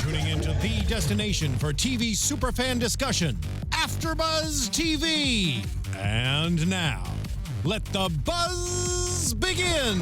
tuning into the destination for TV superfan discussion, AFTERBUZZ TV. And now, let the buzz begin.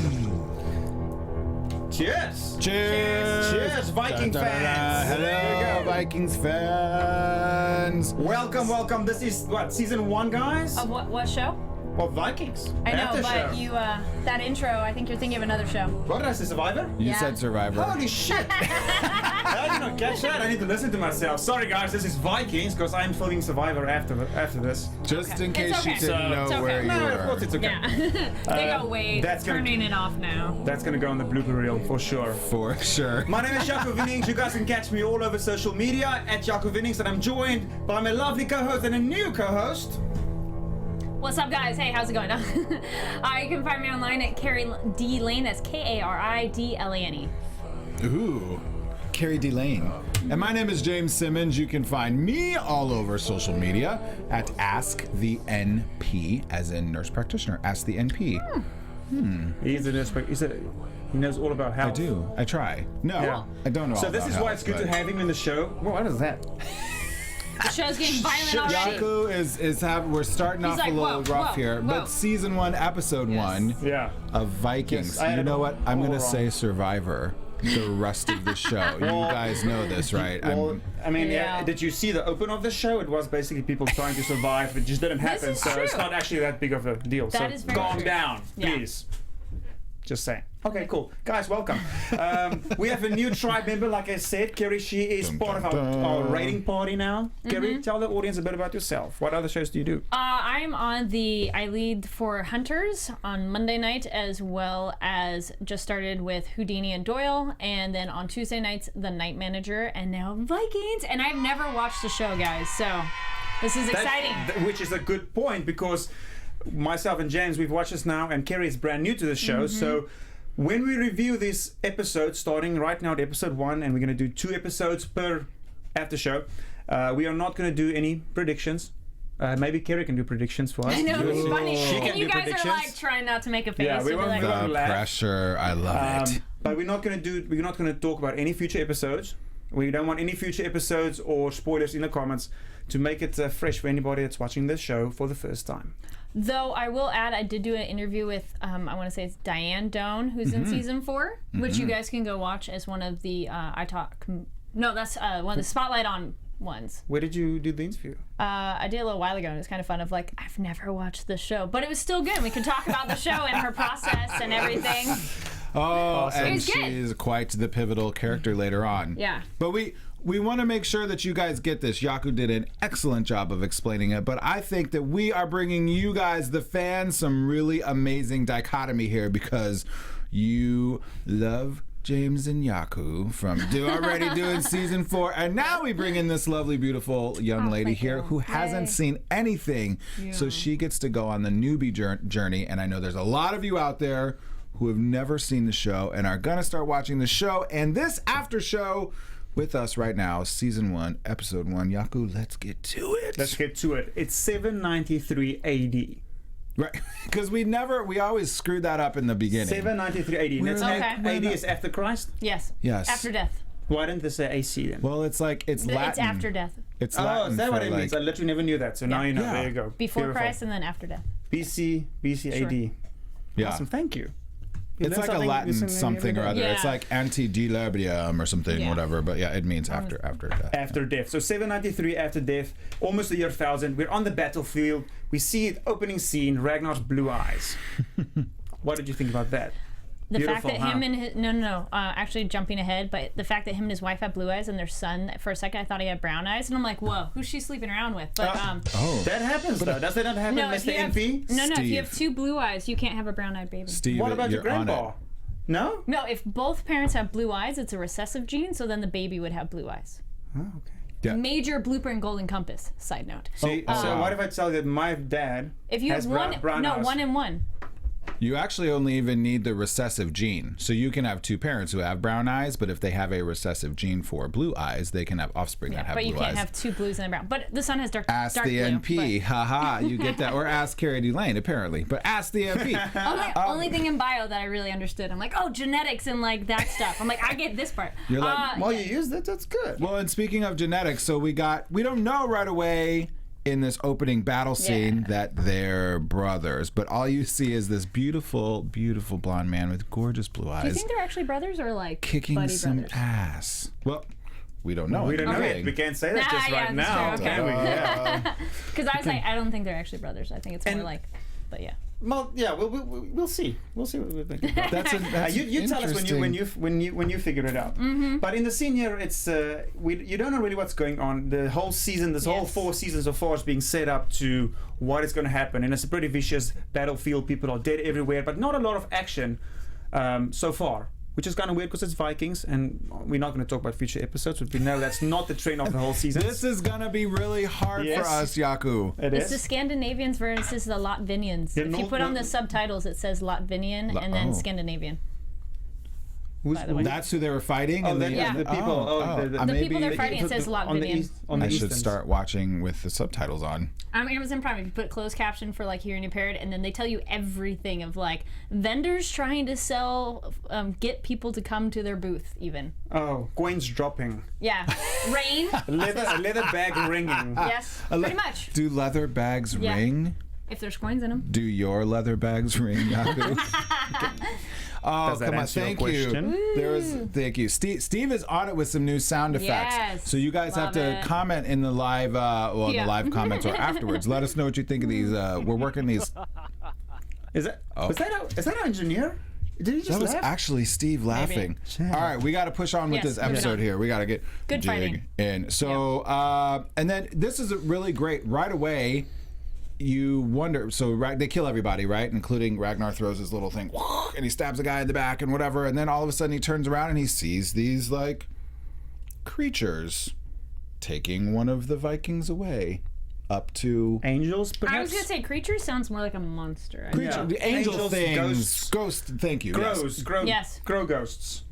Cheers! Cheers! Cheers, Viking fans! Hello, Vikings fans! Welcome. This is what, season 1, guys? Of what show? Of Vikings. I know, After but show. you, that intro, I think you're thinking of another show. What did I say, Survivor? You Yeah. said Survivor. Holy shit! I did not catch that. I need to listen to myself. Sorry, guys, this is Vikings because I'm filming Survivor after this. Just in case It's okay. you didn't know It's okay. where you No, were. of course it's okay. Yeah. They go, wait, that's gonna- turning it off now. That's gonna go on the blooper reel for sure. For sure. My name is Jaco Vennings. You guys can catch me all over social media at Jaco Vennings, and I'm joined by my lovely co-host and a new co-host. What's up, guys? Hey, how's it going? You can find me online at Kari D Lane. That's Karidlane. Ooh. Kari D. Lane. And my name is James Simmons. You can find me all over social media at Ask the NP, as in nurse practitioner. Ask the NP. He's a nurse, he knows all about health. I do. I try. No, Yeah. I don't know. So all this about is why health, it's good to but have him in the show. Well, what is that? The show's getting violent already. Jaco we're starting He's off like, a little whoa, rough whoa, here, whoa. but season 1, episode 1 Yeah. of Vikings. Yes, I had You know it what? I'm all gonna wrong. say Survivor the rest of the show. You guys know this, right? Well, I mean, Yeah. did you see the open of the show? It was basically people trying to survive. It just didn't happen, is so it's true. not actually that big of a deal. That so is very calm true. down, Yeah. please. Just saying. Okay, cool. Guys, welcome. We have a new tribe member, like I said. Kari, she is part of our rating party now. Kari, tell the audience a bit about yourself. What other shows do you do? I lead for Hunters on Monday night, as well as just started with Houdini and Doyle, and then on Tuesday nights, The Night Manager, and now Vikings. And I've never watched the show, guys, so this is exciting. Which is a good point, because myself and James, we've watched this now, and Kari is brand new to the show, so when we review this episode, starting right now at episode 1, and we're going to do 2 episodes per after show, we are not going to do any predictions. Maybe Kari can do predictions for us. I know, it's funny. She can And you do guys are predictions. like trying not to make a face. Yeah, we You'll be won't- like, we won't- The laugh. pressure, I love it. But we're not going to talk about any future episodes. We don't want any future episodes or spoilers in the comments to make it fresh for anybody that's watching this show for the first time. Though I will add, I did do an interview with, I want to say it's Diane Doan, who's in season 4, which you guys can go watch as one of the one of the Spotlight on ones. Where did you do the interview? I did a little while ago, and it was kind of fun. Of like, I've never watched the show, but it was still good. We could talk about the show and her process and everything. Oh, and It's good. she's quite the pivotal character later on. Yeah. But we want to make sure that you guys get this. Jaco did an excellent job of explaining it, but I think that we are bringing you guys, the fans, some really amazing dichotomy here, because you love James and Jaco from already doing season 4, and now we bring in this lovely, beautiful young lady thank here you. who hasn't Yay. seen anything, so she gets to go on the newbie journey. And I know there's a lot of you out there who have never seen the show and are gonna start watching the show and this after show with us right now, season 1, episode 1. Jaco, let's get to it. Let's get to it. It's 793 AD. Right, because we always screwed that up in the beginning. 793 AD. That's Okay. AD is after Christ? Yes. Yes. After death. Why didn't they say AC then? Well, it's like it's Latin. It's after death. It's Oh, Latin is that what for it means? I literally never knew that. So now you know. Yeah. There you go. Before Beautiful. Christ and then after death. BC AD. yeah. Awesome. Thank you. You It's learn like a something- Latin every something day. or other. Yeah. It's like antediluvium or something, Yeah. whatever. But yeah, it means after death. After death. So 793 after death, almost the year 1000. We're on the battlefield. We see it, opening scene, Ragnar's blue eyes. What did you think about that? The Beautiful, fact that huh? him and his, actually jumping ahead, but the fact that him and his wife have blue eyes and their son, for a second I thought he had brown eyes, and I'm like, whoa, who's she sleeping around with? But Oh, That happens though. Does that not happen, no, if Mr. you have, MP? no, if you have Steve. 2 blue eyes, you can't have a brown-eyed baby. Steve, What about your you're on grandpa? it. No? No, if both parents have blue eyes, it's a recessive gene, so then the baby would have blue eyes. Oh, okay. Yeah. Major blooper in Golden Compass, side note. See, so wow. what if I tell you that my dad If you has have one, brown no, eyes? 1 and 1. You actually only even need the recessive gene. So you can have two parents who have brown eyes, but if they have a recessive gene for blue eyes, they can have offspring that have blue eyes. But you can't have two blues and a brown. But the sun has dark Ask dark the blue, NP. Haha, you get that. Or ask Kari D. Lane, apparently. But ask the NP. Only thing in bio that I really understood. I'm like, oh, genetics and like that stuff. I'm like, I get this part. You're like, Well, you use that. That's good. well, and speaking of genetics, so we don't know right away in this opening battle scene that they're brothers, but all you see is this beautiful, beautiful blonde man with gorgeous blue eyes. Do you think they're actually brothers or like kicking buddy some brothers? ass? Well, we don't know. We don't know Okay. yet. We can't say that just yeah, right that's now. true, Can we? Yeah. Because I was like, I don't think they're actually brothers. I think it's more And- like, but yeah. Well, yeah, we'll see. We'll see what we think. About that. That's You tell us when you figure it out. Mm-hmm. But in the scene here, it's you don't know really what's going on. The whole season, this whole 4 seasons so far is being set up to what is going to happen, and it's a pretty vicious battlefield. People are dead everywhere, but not a lot of action so far. Which is kind of weird because it's Vikings, and we're not going to talk about future episodes, but we know that's not the trend of the whole season. This is gonna be really hard Yes. for us, Jaco. It It's is. the Scandinavians versus the Lothvinians. Yeah, If you put on the subtitles, it says Lothvinian and then Scandinavian. Who's, by the way. That's who they were fighting. Oh, and the people. The people they're fighting, it says on the Lothvinian. east, on the I should easterns. start watching with the subtitles on. On Amazon Prime, if you put closed caption for like hearing impaired, and then they tell you everything of like vendors trying to sell, get people to come to their booth even. Oh, coins dropping. Yeah. Rain. A leather bag ringing. Yes. Pretty much. Do leather bags Yeah. ring? If there's coins in them. Do your leather bags ring, Jaco? Oh, Does that come on! answer your Thank you. question? Thank you. Steve is on it with some new sound effects. Yes, So you guys have love to it. comment in the live, in Yeah. the live comments or afterwards. Let us know what you think of these. We're working these. Is that? Oh. Is that our engineer? Did he just That was laugh? actually Steve laughing. Shit. All right, we got to push on with Yes, this move it episode on. here. We got to get Good dig fighting. in. So, and then this is a really great. Right away, you wonder. So they kill everybody, right? Including Ragnar throws his little thing, and he stabs a guy in the back and whatever. And then all of a sudden he turns around and he sees these like creatures taking one of the Vikings away up to Angels, perhaps? I was gonna say creature sounds more like a monster. Yeah. the angel Angels, things, ghosts. ghost. Thank you. Grows, Yes. grow ghosts.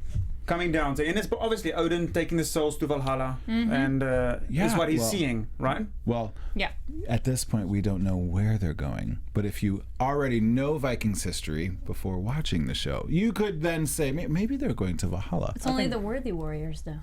Coming down. And it's obviously Odin taking the souls to Valhalla. And Yeah, is what he's well- seeing, right? Well, Yeah. at this point, we don't know where they're going. But if you already know Vikings history before watching the show, you could then say maybe they're going to Valhalla. It's only the worthy warriors though.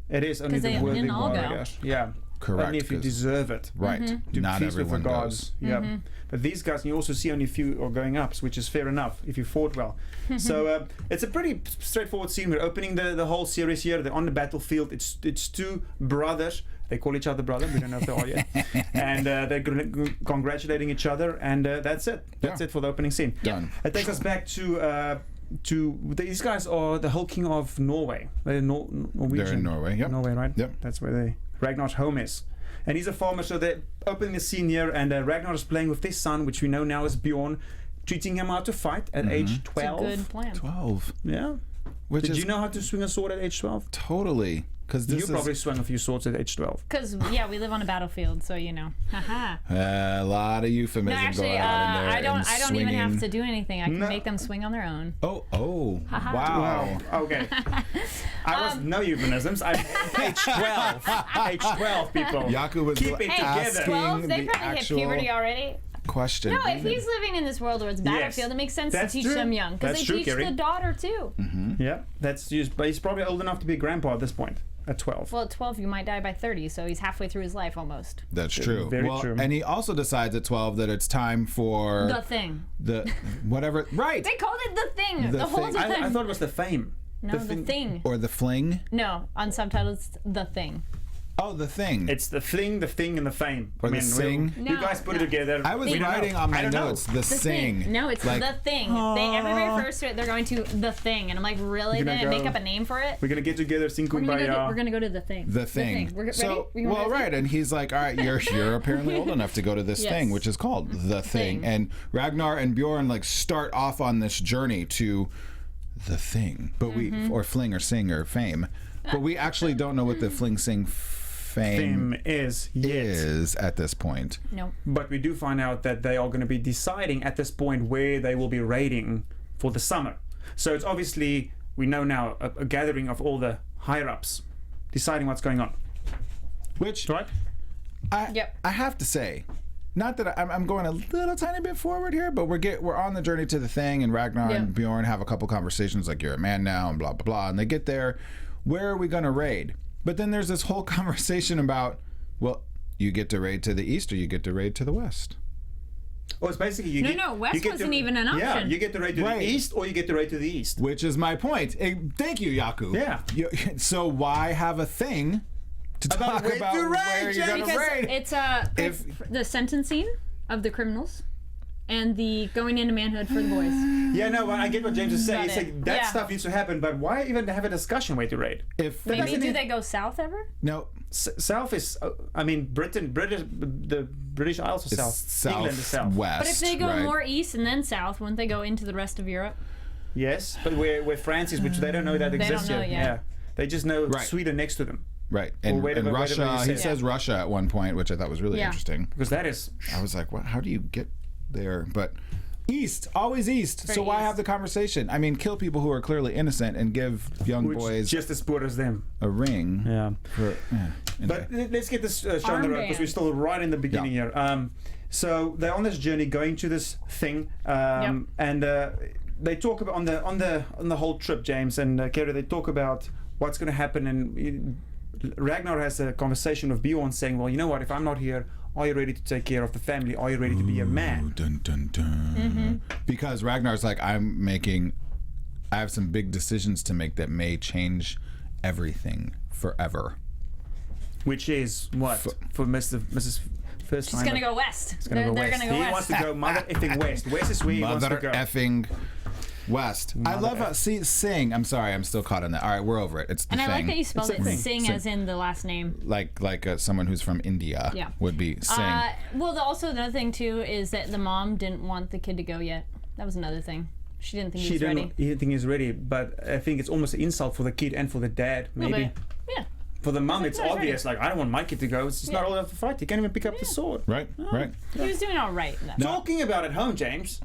It is only 'Cause the they worthy didn't all go. warriors. Yeah. Correct, Only if you 'cause- deserve it. Right. To Not feast with the everyone gods. goes. Yeah. But these guys, you also see only a few are going up, which is fair enough if you fought well. So it's a pretty straightforward scene. We're opening the whole series here. They're on the battlefield. It's two brothers. They call each other brother. We don't know if they are yet. And they're congratulating each other. And that's it. That's it for the opening scene. Done. It takes us back to these guys are the whole king of Norway. They're Norwegian. They're in Norway, yep. Norway, right? Yep. That's where Ragnar's home is. And he's a farmer, so they're opening the scene here, and Ragnar is playing with his son, which we know now is Bjorn, teaching him how to fight at age 12. It's a good plan. 12. Yeah. Which Did is you know how to swing a sword at age 12? totally. Because this You is probably swung a few swords at age 12. Because we live on a battlefield, so you know. Haha. a lot of euphemism No, actually, going on in there. I don't and even have swinging. to do anything. I can No. make them swing on their own. Oh, Haha. wow. Okay. I was no euphemisms. I'm age 12. Age 12, people. Jaco was Keep it asking together. 12? They the probably hit actual puberty already. question. No, if he's living in this world where it's battlefield, it makes sense That's to teach true. them young. Because That's they true, teach Kari. the daughter too. Yeah, that's just, but he's probably old enough to be a grandpa at this point, at 12. Well, at 12, you might die by 30, so he's halfway through his life almost. That's true. Very well, true. And he also decides at 12 that it's time for The thing. the whatever. Right. They called it the thing The the whole thing. time. I thought it was the fame. no, the thing. Or the fling. No, on subtitles, it's the thing. Oh, the thing. It's the fling, the thing, and the fame. Or the sing. You No, guys put it no. together. I was We don't writing know. on I my don't know. notes the The sing. thing. No, it's Like, the thing. Everybody refers to it. They're going to the thing, and I'm like, really? You're They gonna didn't make go- up a name for it. We're gonna get together, sing We're kumbaya. gonna go to the thing. The thing. We're So, ready? We well, ready? right, and he's like, "All right, you're apparently old enough to go to this Yes. thing, which is called the thing." Thing. And Ragnar and Bjorn like start off on this journey to the thing, but Mm-hmm. we or fling or sing or fame, but we actually don't know what the fling sing fame is yet. is at this point. No. But we do find out that they are going to be deciding at this point where they will be raiding for the summer. So it's obviously, we know now, a gathering of all the higher-ups deciding what's going on. Which Right? I have to say, not that I'm going a little tiny bit forward here, but we're on the journey to the thing, and Ragnar and Bjorn have a couple conversations like, you're a man now, and blah, blah, blah. And they get there, where are we going to raid? But then there's this whole conversation about, well, you get to raid to the east or you get to raid to the west. Well, it's basically West wasn't even an option. Yeah, you get to raid to the east or you get to raid to the east. Which is my point. Thank you, Jaco. Yeah. So why have a thing to talk about where you're going to raid? It's the sentencing of the criminals and the going into manhood for the boys. Yeah, no, I get what James is saying. It's Got it. like that stuff needs to happen, but why even have a discussion where to raid? Maybe do they go south ever? No. South is, the British Isles are south. England is south. West. But if they go more east and then south, wouldn't they go into the rest of Europe? Yes, but where France is, which they don't know that exists don't know yet. yet. Yeah, they just know Sweden next to them. Right. And Russia, he says Russia at one point, which I thought was really interesting. Because that is... I was like, how do you get there? But east, always east. So why have the conversation? I mean, kill people who are clearly innocent and give young boys just as poor as them a ring. Yeah. Anyway. But let's get this show on the road because we're still right in the beginning here. So they're on this journey going to this thing, and they talk about on the whole trip, James and Kari. They talk about what's going to happen, and Ragnar has a conversation with Bjorn, saying, "Well, you know what? If I'm not here, are you ready to take care of the family? Are you ready to be a man?" Dun, dun, dun. Because Ragnar's like, I have some big decisions to make that may change everything forever. Which is what for Mrs. First She's gonna go west. They're gonna go he west. wants to go mother effing west. West is where he wants to go. Mother effing west. I love how sing. I'm sorry, I'm still caught on that. All right, we're over it. It's the And thing. I like that you spelled it sing as in the last name. Like someone who's from India would be sing. Well, also another thing too is that the mom didn't want the kid to go yet. That was another thing. She didn't think he was ready. He didn't think he was ready, but I think it's almost an insult for the kid and for the dad, maybe. Yeah. For the mum, it's obvious. Like, I don't want my kid to go. It's just not old enough to fight. He can't even pick up the sword. Right. He was doing all right. In that. Talking about at home, James.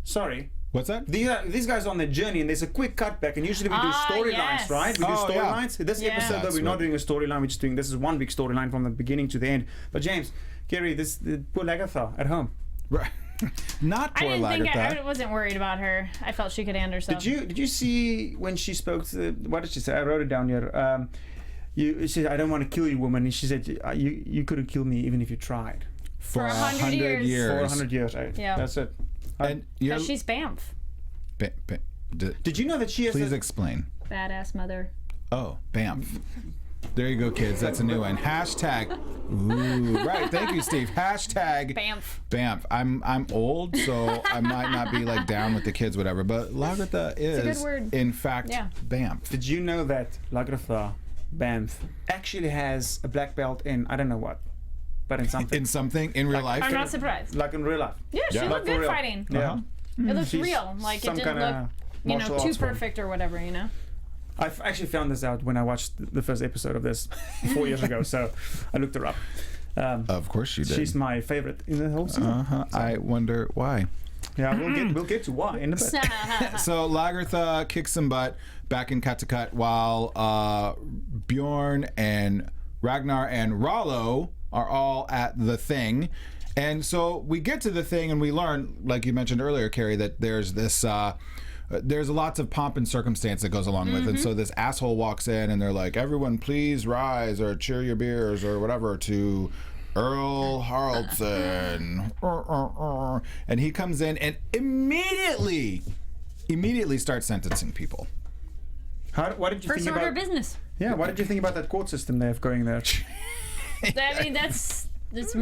Sorry. What's that? These guys are on their journey, and there's a quick cutback, and usually we do storylines, right? We do storylines. This episode, though, we're not doing a storyline. We're just doing, this is one big storyline from the beginning to the end. But James, Kari, poor Lagerthaand at home. Right. Not poor Lagerthaand. I wasn't worried about her. I felt she could handle herself. Did you see when she spoke to what did she say? I wrote it down here. She said, "I don't want to kill you, woman." And she said, "You couldn't kill me even if you tried." For 100 years. For 100 years. Right? Yeah. That's it. And she's Banff. Did you know that she has? Please explain. Badass mother. Oh, Banff. There you go, kids. That's a new one. Hashtag. Ooh, right. Thank you, Steve. Hashtag Banff. Banff. I'm old, so I might not be like down with the kids, whatever. But Lagerthaand is, in fact, Banff. Did you know that Lagerthaand, Banff, actually has a black belt in I don't know what, but in something. In something in real life. I'm not surprised. Like in real life. Yeah, she looked good fighting. Yeah. It looked real. Like it didn't look, too perfect or whatever. I actually found this out when I watched the first episode of this 4 years ago, so I looked her up. Of course you did. She's my favorite in the whole season. So. I wonder why. Yeah, we'll get to why in a bit. So Lagerthaand kicks some butt back in Kattegat while Bjorn and Ragnar and Rollo are all at the thing. And so we get to the thing and we learn, like you mentioned earlier, Kari, that there's this... there's lots of pomp and circumstance that goes along with it. So this asshole walks in and they're like, everyone please rise or cheer your beers or whatever to Earl Haraldson. And he comes in and immediately starts sentencing people. What did you First think order about of business. Yeah, what did you think about that court system they have going there? I mean, that's most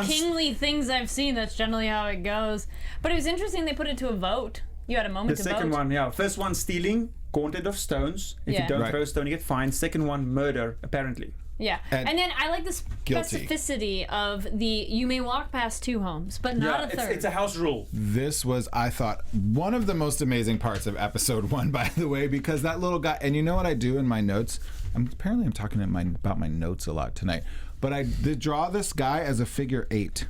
kingly things I've seen. That's generally how it goes. But it was interesting they put it to a vote. You had a moment to vote. The second one, yeah. First one stealing, gauntlet of stones. If Yeah. you don't Right. throw a stone, you get fined. Second one, murder, apparently. Yeah. And then I like the Guilty. specificity of you may walk past 2 homes, but not a third. It's a house rule. This was, I thought, one of the most amazing parts of episode 1, by the way, because that little guy, and you know what I do in my notes? I'm talking about my notes a lot tonight, but I did draw this guy as a figure 8,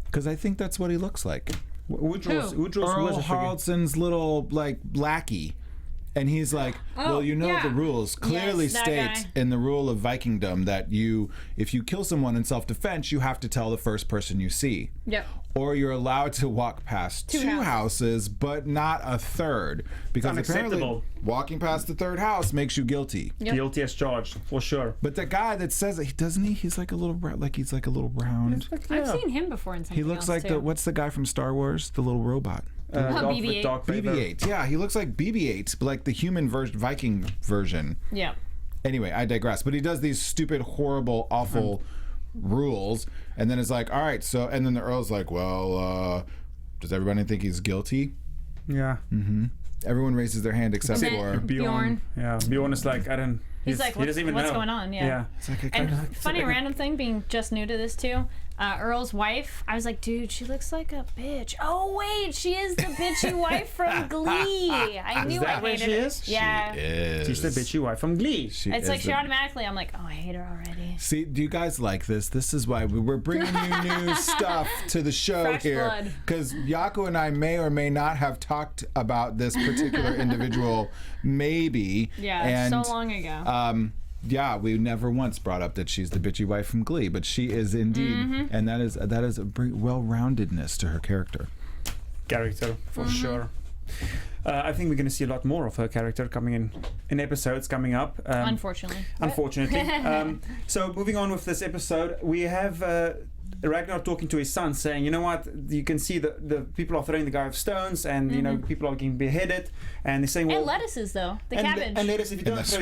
because I think that's what he looks like. Who draws Earl who is a figure? Haraldson's little, like, lackey. And he's like, well, you know the rules clearly Yes, that states guy. in the rule of Vikingdom that if you kill someone in self-defense, you have to tell the first person you see. Yep. Or you're allowed to walk past two houses, but not a third. Because apparently Unacceptable. walking past the third house makes you guilty. Yep. Guilty as charged, for sure. But the guy that says it, doesn't he? He's like a little he's like a little round. I've seen him before in something He looks else like too. what's the guy from Star Wars? The little robot. BB-8. BB-8. Yeah, he looks like BB-8, but like the human Viking version. Yeah. Anyway, I digress. But he does these stupid, horrible, awful rules, and then it's like, all right, so, and then the Earl's like, well, does everybody think he's guilty? Yeah. Everyone raises their hand except And then for Bjorn. Yeah, Bjorn is like, I don't. He's like, he doesn't even what's know. going on? Yeah. Yeah. It's like And funny random thing, being just new to this too, Earl's wife, I was like, dude, she looks like a bitch. Oh wait, she is the bitchy wife from Glee. I knew that I what hated she her. is? Yeah. She's the bitchy wife from Glee. It's like she automatically, I'm like, oh, I hate her already. See, do you guys like this? This is why we're bringing you new stuff to the show Fresh here. blood. Because Jaco and I may or may not have talked about this particular individual, maybe. Yeah, and, so long ago. Yeah, we never once brought up that she's the bitchy wife from Glee, but she is indeed, and that is a well-roundedness to her character. Character, for sure. I think we're going to see a lot more of her character coming in episodes coming up. Unfortunately. So moving on with this episode, we have Ragnar talking to his son, saying, you know what, you can see the people are throwing the guy with stones, and you know, people are getting beheaded, and they're saying, well, And lettuces though, the cabbage. and lettuce, if you don't throw,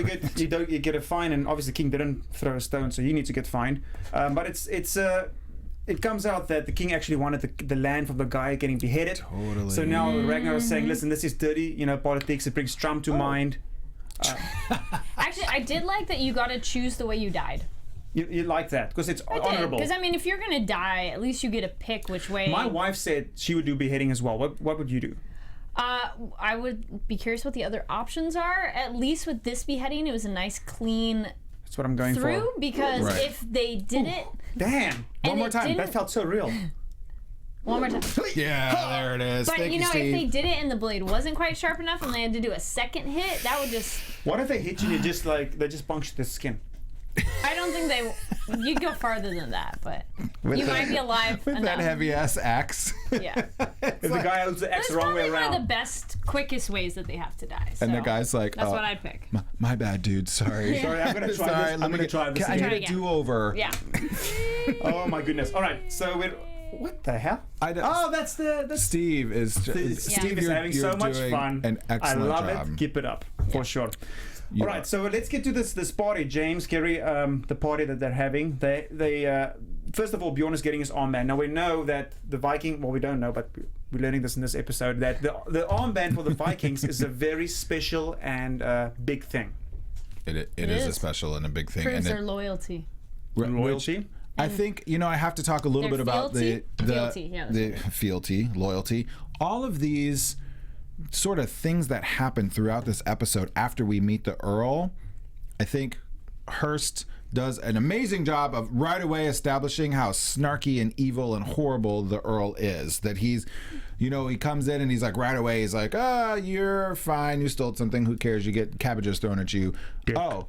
you get a fine, and obviously the king didn't throw a stone, so you need to get fined. But it comes out that the king actually wanted the land from the guy getting beheaded. Totally. So now Ragnar is saying, listen, this is dirty, you know, politics. It brings Trump to mind. Actually, I did like that you got to choose the way you died. You like that because it's honorable. Because I mean, if you're gonna die, at least you get to pick which way. My wife said she would do beheading as well. What would you do? I would be curious what the other options are. At least with this beheading, it was a nice clean That's what I'm going through. for. Because Right. if they did it Damn! One more it time. That didn't- felt so real. one more time. Yeah, there it is. But Thank you know, Steve. if they did it and the blade wasn't quite sharp enough, and they had to do a second hit, that would just. What if they hit you and you just like they just punctured the skin? I don't think they. You'd go farther than that, but you might be alive with enough. that heavy ass axe. Yeah. If the guy holds the axe That's the wrong way probably one of the around. best, quickest ways that they have to die. And the so guy's like, That's oh, what I'd pick. my bad, dude. Sorry. Sorry, I'm gonna try this. I'm gonna try this I again. need a do-over. Yeah. Oh my goodness! All right, so we're what the hell? Oh, that's the Steve is Steve is having so much doing An An excellent I love job. it. Keep it up for sure. All right, are. so let's get to this party, James, Kari, the party that they're having. They first of all, Bjorn is getting his armband. Now we know that the Viking. Well, we don't know, but we're learning this in this episode that the armband for the Vikings is a very special and big thing. It is a is. special and a big thing. Proves and their loyalty. Loyalty. I think, I have to talk a little Their bit about fealty? the Fealty, yeah, that's the fealty, loyalty. All of these sort of things that happen throughout this episode after we meet the Earl, I think Hirst does an amazing job of right away establishing how snarky and evil and horrible the Earl is. That he's, he comes in and he's like right away, he's like, you're fine, you stole something, who cares, you get cabbages thrown at you. Dick. Oh.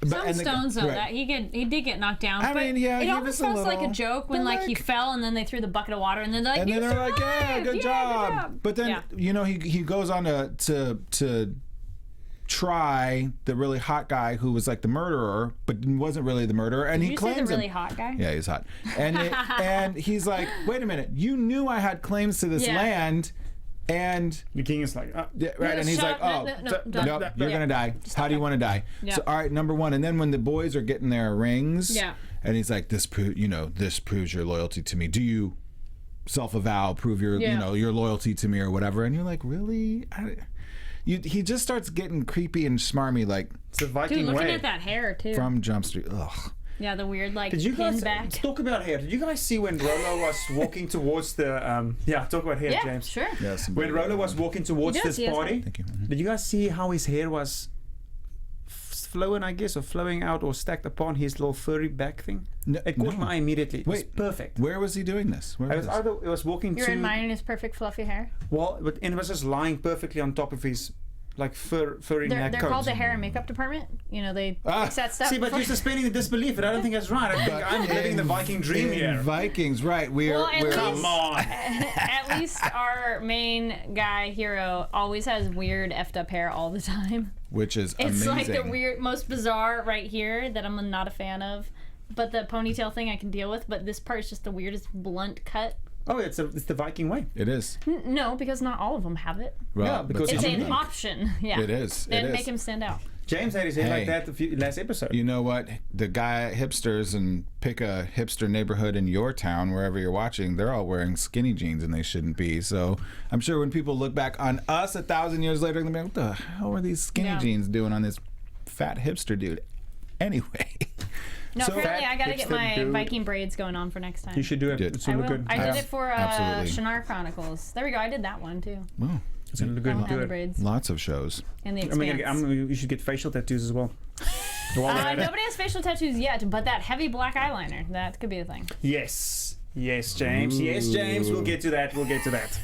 Some stones though, right. that he did get knocked down. I mean, yeah, it give almost us a felt like a little. joke when But he fell and then they threw the bucket of water and then they're like, and then they're like, yeah, good job. But then, Yeah. he goes on to try the really hot guy who was like the murderer, but wasn't really the murderer. And Did he you claims say the really him. hot guy? Yeah, he's hot. And and he's like, wait a minute, you knew I had claims to this Yeah. land. And The king is like, yeah, right, and he's shut like, up. oh, No, you're yeah. gonna die. How do you want to die? Yeah. So, all right, number one, and then when the boys are getting their rings, Yeah. and he's like, this proves your loyalty to me. Do you self-avow, prove your Yeah. your loyalty to me or whatever? And you're like, really? he just starts getting creepy and smarmy, like It's the Viking Dude, looking way. at that hair too. from Jump Street. Ugh. Yeah, the weird like Did you pin guys back. talk about hair? Did you guys see when Rollo was walking towards the talk about hair, Yeah, James? sure. Yes. When Rollo was walking towards He does, this he has party, Thank you. did you guys see how his hair was flowing, I guess, or flowing out or stacked upon his little furry back thing? No, It caught no. my eye immediately. It was Wait. perfect. Where was he doing this? Where It was was this? either it was walking You're to admiring his perfect fluffy hair. but it was just lying perfectly on top of his like furry They're neck coat. called the hair and makeup department. You know, they Ah. fix that stuff. See, but before- you're suspending the disbelief, and I don't think that's right. I think I'm living the Viking dream In here. Vikings, right? Well, at least- Come on. At least our main guy hero always has weird effed up hair all the time. which is It's amazing. like the weird, most bizarre right here that I'm not a fan of. But the ponytail thing I can deal with. But this part is just the weirdest blunt cut. Oh, it's the Viking way. It is. No, because not all of them have it. Well, Yeah, because but It's some an of them- option. Yeah. It is. They It didn't is. make him stand out. James had his hair like Hey. that last episode. You know what? The guy hipsters, and pick a hipster neighborhood in your town, wherever you're watching, they're all wearing skinny jeans and they shouldn't be. So I'm sure when people look back on us 1,000 years later, they'll be like, what the hell are these skinny Yeah. jeans doing on this fat hipster dude? Anyway. No, So- apparently I gotta get Hipster my dude. Viking braids going on for next time. You should do it. Did. It's I gonna will. look good. I did Yeah. it for Absolutely. Shannara Chronicles. There we go. I did that one too. Wow. It's gonna look good. That one Do had the it. braids Lots of shows. and the I'm gonna expanse. you should get facial tattoos as well. While they're at it. Nobody has facial tattoos yet, but that heavy black eyeliner, that could be a thing. Yes. Yes, James. Yes, James. We'll get to that. We'll get to that.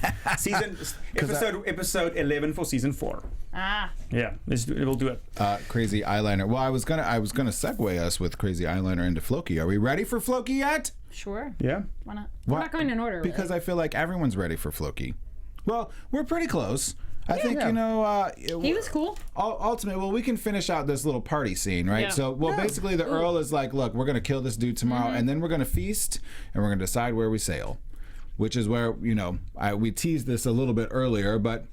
Episode 11 for season 4. Ah, Yeah, we'll do it. Crazy eyeliner. Well, I was gonna segue us with crazy eyeliner into Floki. Are we ready for Floki yet? sure. Yeah. Why not? We're not going in order. Really. Because I feel like everyone's ready for Floki. Well, we're pretty close. I think, Yeah. you know... he was cool. Ultimately, well, we can finish out this little party scene, right? Yeah. So, basically, the Earl is like, look, we're going to kill this dude tomorrow, and then we're going to feast, and we're going to decide where we sail. Which is where, you know, we teased this a little bit earlier, but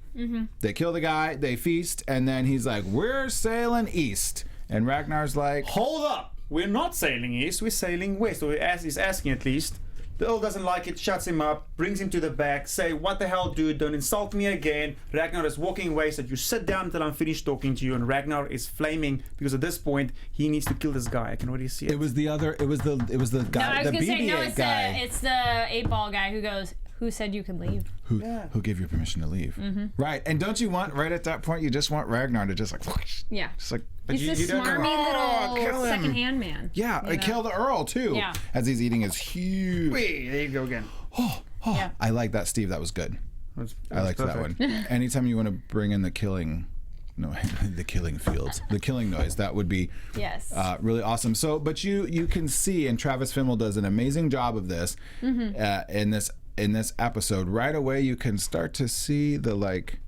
they kill the guy, they feast, and then he's like, we're sailing east. And Ragnar's like... Hold up. We're not sailing east. We're sailing west. Or he's asking at least. The Earl doesn't like it, shuts him up, brings him to the back, say, what the hell, dude, don't insult me again. Ragnar is walking away, said, you sit down until I'm finished talking to you. And Ragnar is flaming because at this point, he needs to kill this guy. I can already see it. It was the guy, No, I was the gonna say no. BB-8 guy. It's the 8-ball guy who goes, "Who said you could leave?" Who gave you permission to leave? Right, and don't you want right at that point? You just want Ragnar to just like, whoosh, Yeah. just like. He's you this don't know- smarmy kill little him. second-hand man. Yeah, you I know? kill the Earl too. Yeah. As he's eating his huge. Wait, there you go again. Yeah. I like that, Steve. That was good. That's I liked that perfect. one. Anytime you want to bring in the killing, no, the killing fields, the killing noise, that would be Yes. really awesome. So, but you can see, and Travis Fimmel does an amazing job of this in this episode. Right away, you can start to see the like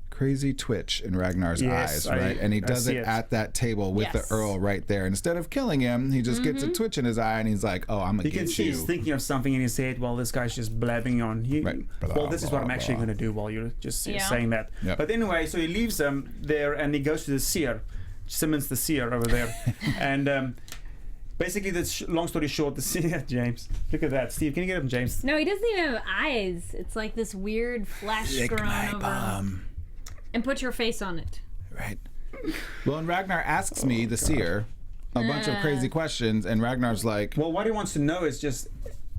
crazy twitch in Ragnar's Yes, eyes, right? And he I does see it it. at that table with Yes. the Earl right there. Instead of killing him, he just gets a twitch in his eye, and he's like, "Oh, I'm gonna You can get see you." he's thinking of something in his head while this guy's just blabbing on. Right. Well, this is what I'm Blah, actually blah. going to do while you're just Yeah. saying that. Yep. But anyway, so he leaves them there and he goes to the seer, Simmons the seer over there. And basically, long story short, the seer, James, look at that. Steve, can you get him, James? No, he doesn't even have eyes. It's like this weird flash Lick grown my over. bum. And put your face on it. Right. Well, and Ragnar asks me, the seer, a bunch of crazy questions, and Ragnar's like, Well, what he wants to know is just,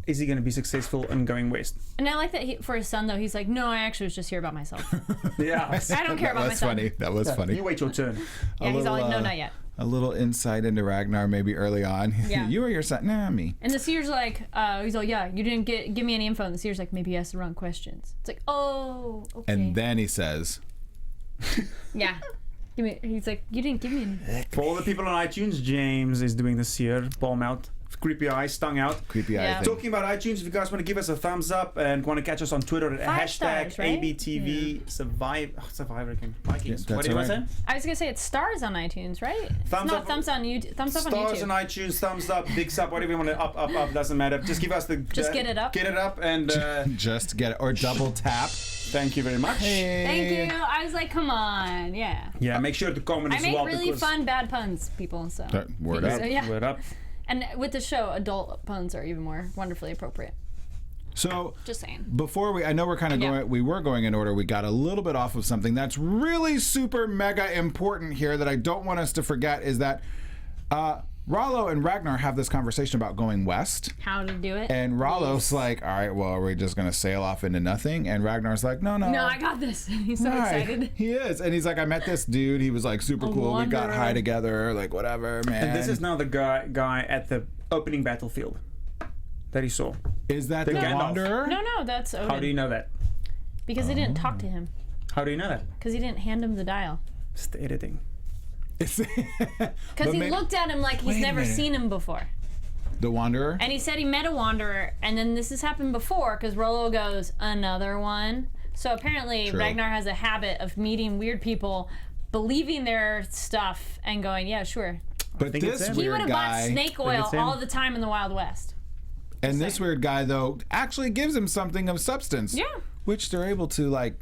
is he going to be successful in going west? And I like that for his son, though, he's like, no, I actually was just here about myself. Yeah. I don't care about that was myself. funny. That was funny. You wait your turn. Yeah, he's all like, no, little, not yet. A little insight into Ragnar maybe early on. Yeah. You or your son? Nah, me. And the seer's like, he's like, yeah, you didn't give me any info. And the seer's like, maybe you asked the wrong questions. It's like, oh, okay. And then he says, yeah. He's like, you didn't give me any. For all the people on iTunes, James is doing the seer, palm out, creepy eyes, tongue out. creepy Yeah. eye thing. Talking about iTunes, if you guys want to give us a thumbs up and want to catch us on Twitter at 5 hashtag stars, right? ABTV Survivor again. Vikings. Yeah, What do you want that's to say? I was going to say it's stars on iTunes, right? Thumbs no, up. thumbs on YouTube. Thumbs up on Stars YouTube. on iTunes, thumbs up, big up, whatever you want to up, doesn't matter. Just give us the. Just get it up. Get it up, and Just get it. Or double tap. thank you very much. Thank you. I was like, come on. Yeah. Yeah, make sure to comment I as make well. really because fun bad puns, people. So. Word up. So, yeah. Word up. And with the show, adult puns are even more wonderfully appropriate. So Just saying. before I know we're kind of going, we were going in order. We got a little bit off of something that's really super mega important here that I don't want us to forget is that Rollo and Ragnar have this conversation about going west. How to do it. And Rollo's like, all right, well, are we just going to sail off into nothing? And Ragnar's like, no. No, I got this. He's so excited. He is. And he's like, I met this dude. He was like super cool. We got high together. Like, whatever, man. And this is now the guy at the opening battlefield that he saw. Is that the Gandalf. Wanderer? No, that's Odin. How do you know that? Because he didn't talk to him. How do you know that? Because he didn't hand him the dial. It's the editing. Because he looked at him like he's never seen him before. The Wanderer? And he said he met a wanderer, and then this has happened before, because Rollo goes, another one. So apparently Ragnar has a habit of meeting weird people, believing their stuff, and going, yeah, sure. But think it's this him. He would weird have bought guy, snake oil it's him. all the time in the Wild West. and this weird guy though, actually gives him something of substance. Yeah. Which they're able to like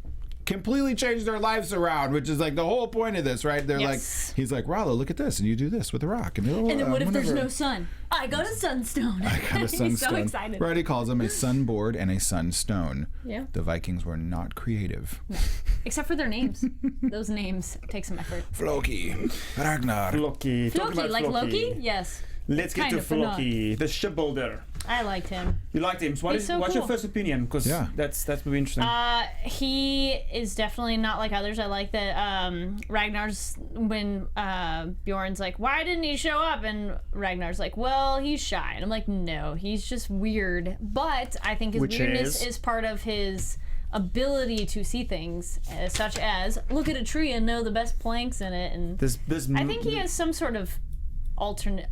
completely change their lives around, which is like the whole point of this, right? They're Yes. like, he's like, Rollo, look at this, and you do this with the rock, and, And then what if there's no sun? I got a sunstone. I got a sunstone. He's so excited. Right, he calls them a sunboard and a sunstone. Yeah. The Vikings were not creative. Except for their names. Those names take some effort. Floki, Ragnar. Floki. Talk Floki, about like Floki. Loki? Yes. Let's get Kind to of, but not. Floki, the shipbuilder. I liked him. You liked him. So He's so what's your cool. first opinion? Because that's really interesting. He is definitely not like others. I like that Ragnar's, when Bjorn's like, why didn't he show up? And Ragnar's like, well, he's shy. And I'm like, no, he's just weird. But I think his weirdness is part of his ability to see things, such as look at a tree and know the best planks in it. And I think he has some sort of alternate,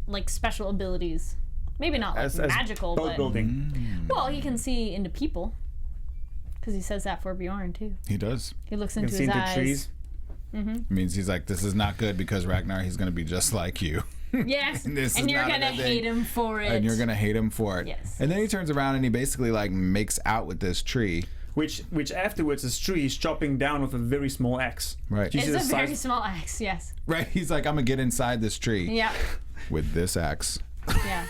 like special abilities. Maybe not like as magical, boat but building. well, he can see into people. Because he says that for Bjorn too. He does. He looks You into can see his into eyes. trees. It means he's like, this is not good because Ragnar, he's going to be just like you. Yes, This is and you're not a gonna good thing. hate him for it. And you're going to hate him for it. Yes. And then he turns around and he basically like makes out with this tree. Which afterwards this tree is chopping down with a very small axe. Right. Do you see It's the a very size? small axe. Yes. Right. He's like, I'm going to get inside this tree Yeah. with this axe. Yeah.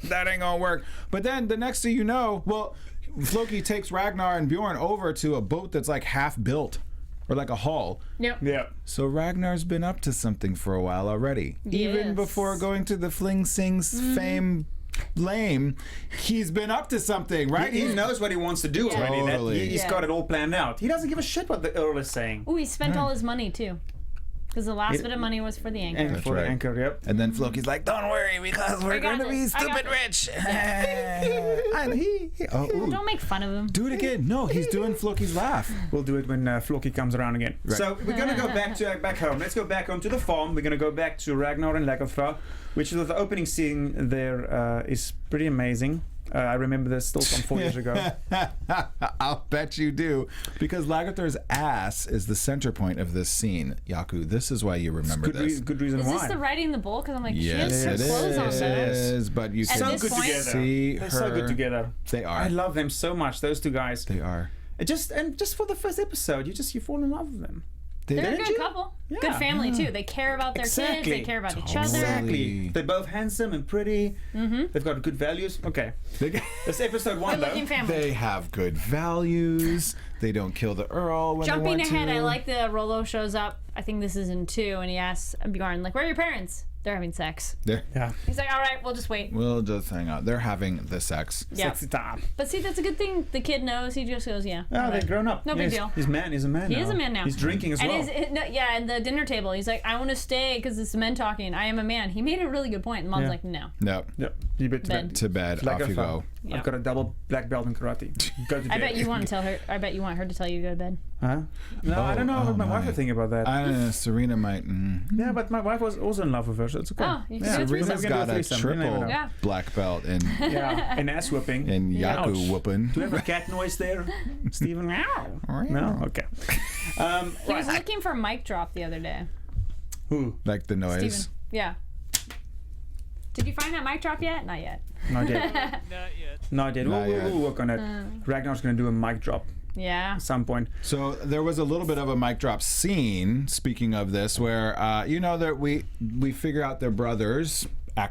That ain't gonna work. But then the next thing you know, well, Floki takes Ragnar and Bjorn over to a boat that's like half built, or like a hull. Yep. Yeah. So Ragnar's been up to something for a while already. Even Yes. before going to the Fling Sing's fame lame, he's been up to something, right? He knows what he wants to do already. Totally. He's got it all planned out. He doesn't give a shit what the Earl is saying. Ooh, he spent all his money too. Because the last bit of money was for the anchor. And for right. the anchor, yep. And then Floki's like, don't worry, because we're got going to be this. I got stupid rich. Don't make fun of him. Do it again. No, he's doing Floki's laugh. We'll do it when Floki comes around again. So we're gonna go back home. Let's go back home to the farm. We're gonna go back to Ragnar and Lagerthaand, which is the opening scene there is pretty amazing. I remember this still from 4 years ago. I'll bet you do. Because Lagerthaand's ass is the center point of this scene. Jaco, this is why you remember this. Good reason Is why. this the riding the bull? Because I'm like, she Yes, has it her clothes on is. though. But you At can this good point- together. see They're her. so good together. They are. I love them so much. Those two guys. They are. Just for the first episode, you fall in love with them. They're a Didn't good you? couple. Yeah. Good family too. They care about their kids. Exactly. They care about each other. Exactly. They're both handsome and pretty. They've got good values. Okay. That's episode 1 though. Good-looking family. They have good values. They don't kill the Earl when Jumping they want ahead, to. I like that Rollo shows up. I think this is in 2, and he asks Bjorn, like, where are your parents? They're having sex. Yeah. He's like, all right, we'll just wait. We'll just hang out. They're having the sex. Yeah. Sexy time. But see, that's a good thing. The kid knows. He just goes, yeah. Oh, all right. they're grown up. No big deal. He's a man now. He is a man now. He's drinking as And well. and the dinner table, he's like, I want to stay because it's men talking. I am a man. He made a really good point. And Mom's Yeah. like, no. No. Yep. You bet to Bed. bed. To bed. Like Off a you fun. go. Yeah. I've got a double black belt in karate. Go to bed. I bet you want to tell her. I bet you want her to tell you to go to bed. Huh? No, I don't know what my wife would think about that. I don't know. Serena might. Yeah, but my wife was also in love with her, so it's okay. Oh, you can Yeah. do a threesome. Serena's We can do got a threesome. You never triple know. Yeah. black belt in Yeah, and ass whooping. Jaco Ouch. whooping. Do you have a cat noise there, Stephen? Meow. No? Okay. He was looking for a mic drop the other day. Who? Like the noise. Steven. Yeah. Did you find that mic drop yet? Not yet. Not yet. Not yet. Not yet. Not yet. We'll work on it. Ragnar's going to do a mic drop Yeah. at some point. So there was a little bit of a mic drop scene. Speaking of this, where you know that we figure out they're brothers.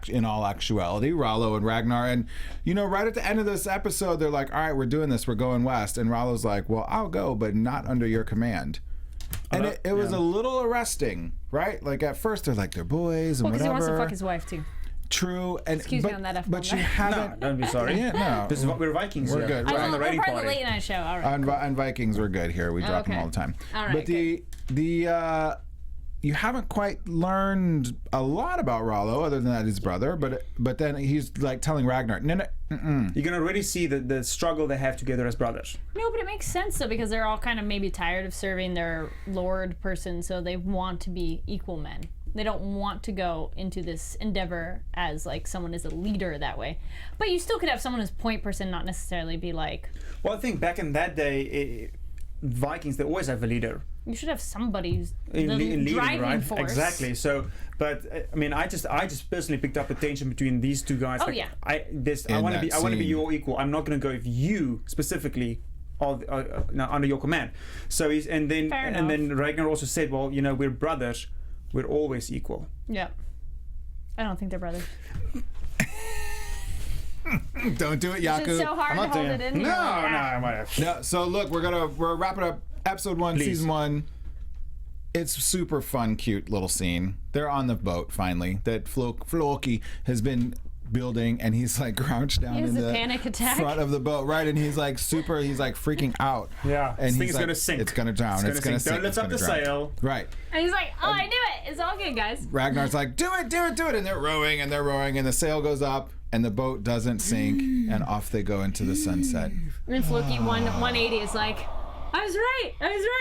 in all actuality, Rollo and Ragnar. And, you know, right at the end of this episode, they're like, all right, we're doing this. We're going west. And Rollo's like, well, I'll go, but not under your command. And it was a little arresting, right? Like, at first, they're like, they're boys and because whatever. he wants to fuck his wife, too. True. And, Excuse me on that F-bomb but you there. haven't... No, don't be sorry. Yeah, no. This is what we're Vikings. We're here. good. We're Right. on the We're rating part of party. the late night show. All right. On Vikings, we're good here. We drop them Okay. all the time. All right, But you haven't quite learned a lot about Rollo, other than that his brother. But then he's like telling Ragnar, no, You can already see the struggle they have together as brothers. No, but it makes sense though because they're all kind of maybe tired of serving their lord person, so they want to be equal men. They don't want to go into this endeavor as like someone is a leader that way. But you still could have someone who's point person, not necessarily be like. Well, I think back in that day, Vikings, they always have a leader. You should have somebody who's the Leading, driving right? force. Exactly. So, but I mean, I just personally picked up the tension between these two guys. Oh, like, yeah. I In want to be that scene. your equal. I'm not going to go if you specifically are under your command. So Fair then Ragnar also said, well, you know, we're brothers. We're always equal. Yeah. I don't think they're brothers. don't do it, It's Jaco. so hard to hold it in. No, You're like, no, whatever. No, so look, we're wrapping up episode 1, Please. season 1. It's super fun, cute little scene. They're on the boat finally that Floki has been building, and he's like crouched down He has in a the panic attack. front of the boat, right? And he's like freaking out. Yeah, and this thing he's is like, gonna sink. It's gonna drown. It's gonna sink. Don't lift It's up the gonna drown. sail. Right. And he's like, oh, I knew it. It's all good, guys. Ragnar's like, do it, and they're rowing, and the sail goes up, and the boat doesn't sink, and off they go into the sunset. And Floki 180 is like, I was right.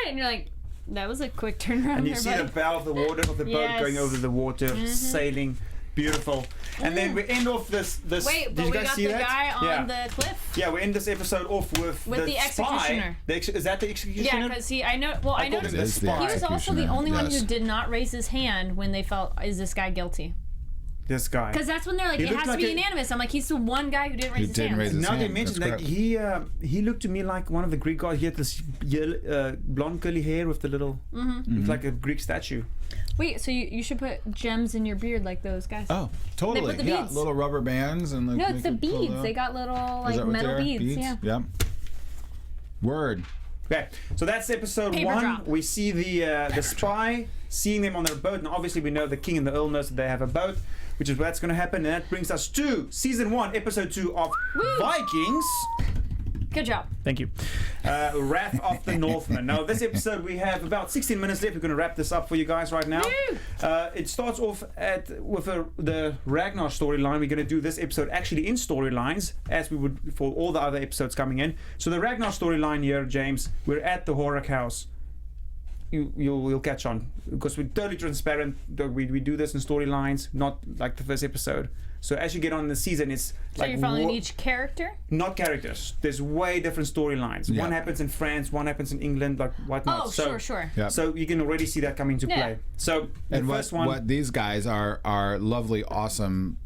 And you're like, that was a quick turnaround. And you there, see buddy. the bow of the water of the boat Yes. going over the water, sailing, beautiful. And then we end off this. Wait, did but you we guys got see the that? guy on Yeah. the cliff. Yeah, we end this episode off with the executioner. Spy. Is that the executioner? Yeah, because I know. Well, I know. called him It the is the spy. He was also the executioner, only one yes. who did not raise his hand when they felt, is this guy guilty? This guy. Because that's when they're like, He it looked has to like be a- unanimous. I'm like, he's the one guy who didn't raise his didn't hand. raise his Now they hand, mentioned that's that he looked to me like one of the Greek guys. He had this yellow, blonde curly hair with the little, it's like a Greek statue. Wait, so you should put gems in your beard like those guys. Oh, totally. They put the yeah, beads. little rubber bands and like. No, it's the make it pull beads. out. They got little Is like that what metal they are? beads. Yeah. Yep. Word. Okay, so that's episode Paper 1. drop. We see the spy seeing them on their boat, and obviously we know the king and the earl knows that they have a boat, which is what's going to happen, and that brings us to season 1, episode 2 of Woo! Vikings. Good job. Thank you. Wrath of the Northmen. Now, this episode we have about 16 minutes left. We're going to wrap this up for you guys right now. Woo! It starts off with the Ragnar storyline. We're going to do this episode actually in storylines, as we would for all the other episodes coming in. So the Ragnar storyline here, James, we're at the Horak house. You'll catch on because we're totally transparent. We do this in storylines, not like the first episode. So as you get on in the season, it's So like you're following each character? not characters. There's way different storylines. Yeah. One happens in France, one happens in England, like whatnot. Oh, so, sure. Yeah. So you can already see that coming to Yeah. play. So the And first one, what these guys are lovely, awesome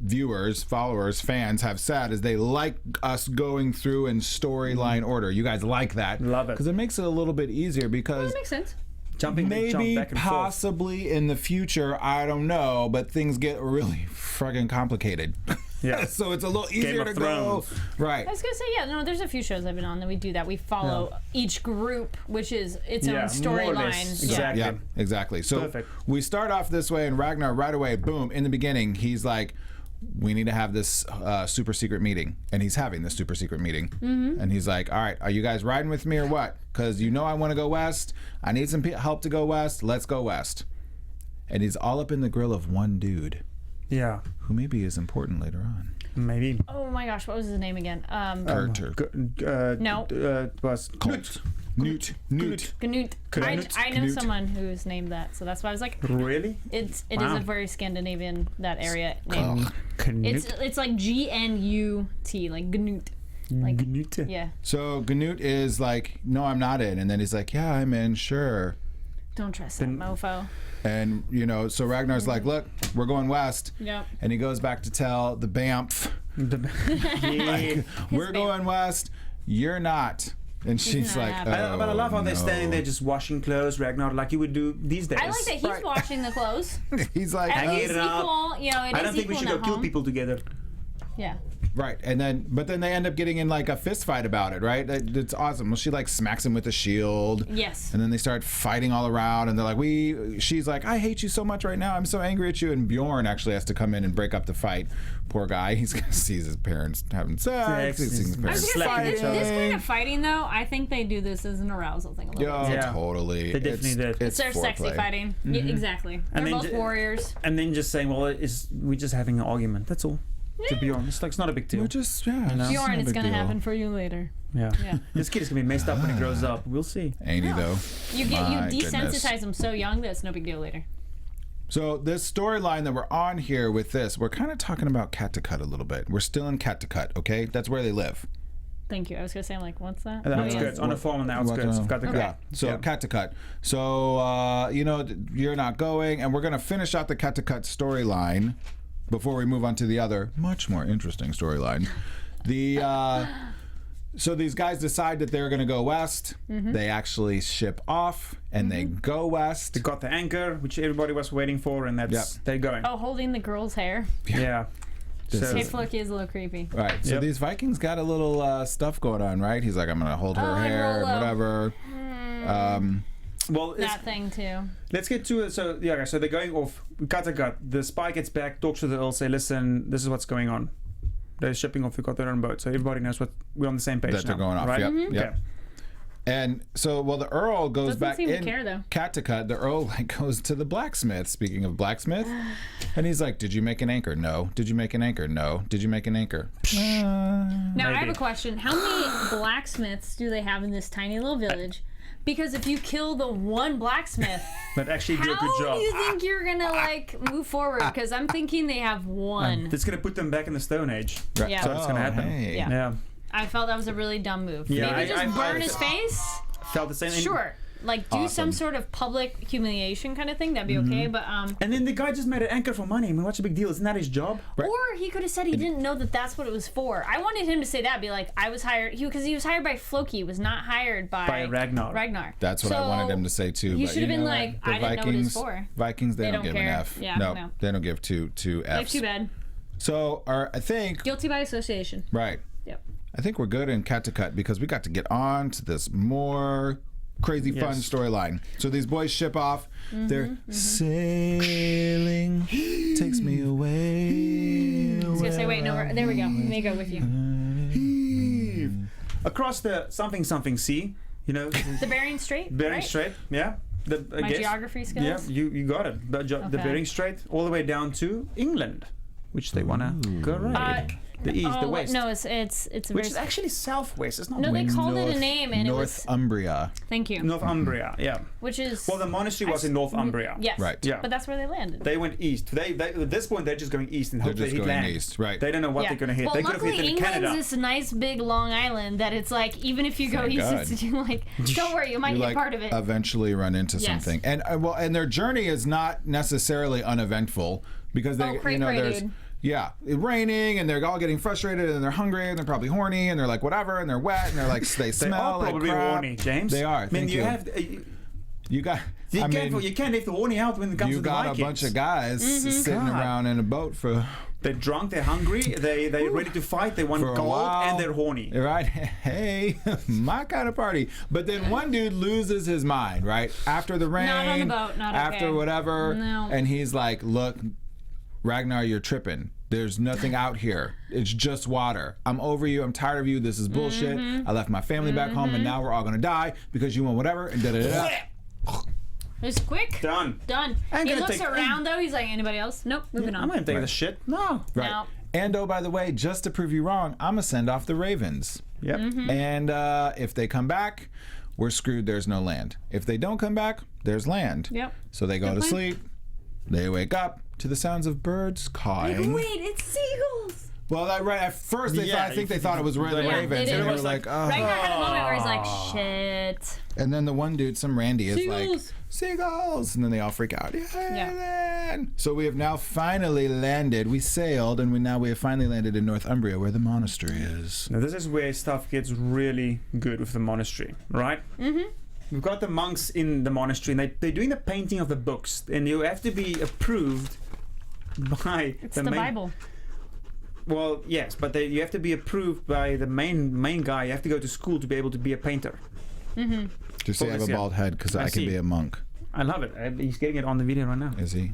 viewers, followers, fans have said is they like us going through in storyline order. You guys like that? Love it. Because it makes it a little bit easier because That makes sense. jumping maybe jump back and forth. possibly in the future, I don't know, but things get really friggin' complicated. Yeah. So it's a little easier of to go. Thrones. Right. I was gonna say, yeah, no, there's a few shows I've been on that we do that. We follow each group, which is its Yeah, own more or less. storyline. Exactly. Yeah, exactly. So Perfect. we start off this way, and Ragnar right away, boom, in the beginning, he's like, we need to have this super secret meeting. And he's having this super secret meeting. Mm-hmm. And he's like, all right, are you guys riding with me or what? Because you know I want to go west. I need some help to go west. Let's go west. And he's all up in the grill of one dude Yeah. who maybe is important later on. Maybe. Oh my gosh, what was his name again? Carter. No. Was Colt. Newt. Knut. Knut? I know Knut. someone who's named that, so that's why I was like, Really? it is Wow. a very Scandinavian that area name. Knut. It's like GNUT, like Gnut. Like Knut. yeah. So Gnut is like, no, I'm not in. And then he's like, yeah, I'm in, sure. Don't trust that mofo. And, you know, so Ragnar's like, look, we're going west. Yep. And he goes back to tell the BAMF, Yeah. we're going west, you're not. And she's like, not oh, But I love how they're no. standing there just washing clothes, Ragnar, like you would do these days. I like that he's washing the clothes. He's like, At Hanging least it up. equal, you know, it I is don't think we equal should in go a kill home. people together. Yeah. right. But then they end up getting in like a fist fight about it, right? It's awesome. Well, she like smacks him with a shield. Yes. And then they start fighting all around, and they're like, she's like, I hate you so much right now. I'm so angry at you. And Bjorn actually has to come in and break up the fight. Poor guy. He's gonna see his parents having sex. He sees his I parents was gonna say, Slapping each this other. kind of fighting, though, I think they do this as an arousal thing a little Yo, bit. Yeah. totally. They definitely did. It's It's their sexy foreplay. fighting. Yeah, exactly. And They're then both ju- warriors. And then just saying, well, we're just having an argument. That's all. To be honest, like, it's not a big deal. We're just, yeah. know? it's Bjorn, no it's big gonna deal. happen for you later. Yeah. Yeah. This kid is gonna be messed up when he grows up. We'll see. Ain't he though? You My desensitize goodness. them so young that it's no big deal later. So this storyline that we're on here with this, we're kind of talking about Kattegat a little bit. We're still in Kattegat, okay? That's where they live. Thank you. I was gonna say, I'm like, what's that? The Oh, outskirts, on a farm on the outskirts. I've got the Yeah. So Kattegat. So you're not going, and we're gonna finish out the Kattegat storyline before we move on to the other, much more interesting storyline. So these guys decide that they're going to go west. They actually ship off and they go west. They got the anchor, which everybody was waiting for, and that's they're going. Oh, holding the girl's hair. Yeah. So, Hey, Floki is a little creepy. Right. So Yep. these Vikings got a little stuff going on, right? He's like, I'm going to hold her Oh, and hair and Rollo. whatever. well, That thing too. let's get to it. So so they're going off. Kattegat. The spy gets back, talks to the Earl, say, listen, this is what's going on. They're shipping off. They got their own boat, so everybody knows what we're on the same page. That they're now, going off. right? Yep. Mm-hmm. Yep. Okay. And so, well, the Earl goes Doesn't back seem to in care, though. Kattegat. The Earl like goes to the blacksmith. Speaking of blacksmith, and he's like, "Did you make an anchor? No. Did you make an anchor? No. Did you make an anchor? Now I have Maybe. a question. How many blacksmiths do they have in this tiny little village? Because if you kill the one blacksmith, But actually, do a how good job. do you think you're gonna like move forward? Because I'm thinking they have one. That's gonna put them back in the Stone Age. Right. Yeah. So it's gonna happen. Hey. Yeah. Yeah. I felt that was a really dumb move. Yeah, Maybe just I burn his face. Felt the same. Sure. Like do Awesome. some sort of public humiliation kind of thing. That'd be okay. But And then the guy just made an anchor for money. I mean, what's the big deal? Isn't that his job? Right. or he could have said he didn't know that that's what it was for. I wanted him to say that. Be like, I was hired. Because he was hired by Floki. He was not hired by Ragnar. Ragnar. That's what I wanted him to say too. He but should have you been know like, what? I didn't know what it was for. Vikings, they, They don't don't give an care. F. Yeah, no, no. they don't give two Fs. Like too bad. So, I think Guilty by association. right. Yep. I think we're good in Kattegat because we got to get on to this more crazy fun Yes. storyline. So these boys ship off. They're sailing, takes me away. I was gonna say, wait, no, there we go. Let me go with you. Heave. Across the something sea, you know, The Bering Strait. Bering right? Strait. Yeah. I My guess. geography skills. Yeah, you got it. The Okay. Bering Strait, all the way down to England, which they wanna go right. The east, the west. No, it's a Which very. is actually southwest. It's not No, they west. called it a name, and it was. Northumbria. Thank you. Northumbria. Yeah. Which is. Well, the monastery was in Northumbria. Yes. Right. Yeah. But that's where they landed. They went east. They at this point they're just going east and They're hope they just hit going land. east, right. They don't know what they're going to hit. Well, they could have luckily, hit in England's Canada. this nice big long island that it's like even if you go Thank east, God. it's like don't worry, you might You get like part of it. eventually run into Yes. something, and and their journey is not necessarily uneventful because they, cray, there's dude. yeah, it raining and they're all getting frustrated and they're hungry and they're probably horny and they're like whatever and they're wet and they're like they They smell are like probably crap. horny, James. They are. I mean, Thank you. have You got. you I can't mean, you can't leave the horny out when it comes you to the got a Vikings. bunch of guys sitting God. around in a boat for They're drunk, they're hungry, they're ready to fight, they want for a gold, while. and they're horny. Right? Hey, my kind of party. But then one dude loses his mind, right? After the rain, Not on the boat, not after okay. whatever, No. and he's like, "Look, Ragnar, you're tripping. There's nothing out here. It's just water. I'm over you. I'm tired of you. This is bullshit. I left my family back home, and now we're all gonna die because you want whatever." And da da da. It's quick. Done. Done. I'm He gonna looks take- around though. He's like, anybody else? Nope. Moving on. I'm going to take the shit. No. Right. No. And oh, by the way, just to prove you wrong, I'm gonna send off the Ravens. Yep. And if they come back, we're screwed. There's no land. If they don't come back, there's land. Yep. So they go to plan. sleep. They wake up to the sounds of birds cawing. Wait, it's seagulls. Well, right at first I think they thought it was the Yeah, ravens, they and did. they were like, oh. Ragnar had a moment where he's like, shit. And then the one dude, some Randy, is like, Seagulls. seagulls, and then they all freak out. Yeah. So we have now finally landed. We sailed, and we have finally landed in Northumbria, where the monastery is. Now this is where stuff gets really good with the monastery, right? Mm-hmm. We've got the monks in the monastery, and they're doing the painting of the books, and you have to be approved by It's the Bible. Well, yes, but you have to be approved by the main guy. You have to go to school to be able to be a painter. Mm-hmm. Just say I have a bald head because I can be a monk. I love it. He's getting it on the video right now. Is he?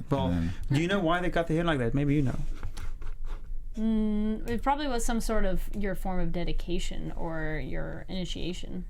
Well, do you know why they got the hair like that? Maybe you know. It probably was some sort of your form of dedication or your initiation.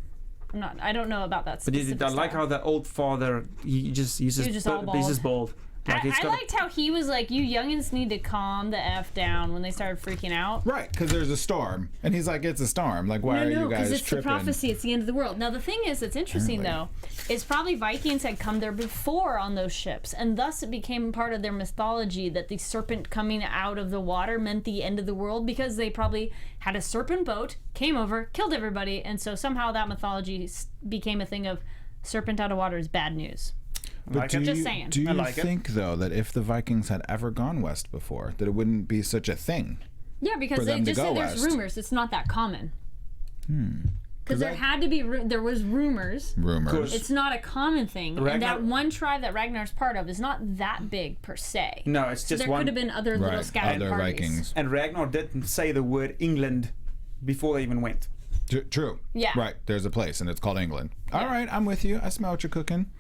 I don't know about that specific But I like style. how the old father, he's just all bald. He's just bald. Like, I liked how he was like, you youngins need to calm the F down when they started freaking out. Right, because there's a storm. And he's like, it's a storm. Like, why are you guys because it's tripping? the prophecy. It's the end of the world. Now, the thing is that's interesting, though, is probably Vikings had come there before on those ships, and thus it became part of their mythology that the serpent coming out of the water meant the end of the world, because they probably had a serpent boat, came over, killed everybody, and so somehow that mythology became a thing of serpent out of water is bad news. But do Just you, saying. do you like it. think, though, that if the Vikings had ever gone west before, that it wouldn't be such a thing? Yeah, because For they them to just go said there's west. rumors. It's not that common. Because there had to be, there was rumors. Rumors. It's not a common thing. And Ragnar- that one tribe that Ragnar's part of is not that big per se. No, it's So just there one. could have been other little Right, scattered other parties. Vikings. And Ragnar didn't say the word England before they even went. True. Yeah. Right, there's a place, and it's called England. All right, I'm with you. I smell what you're cooking.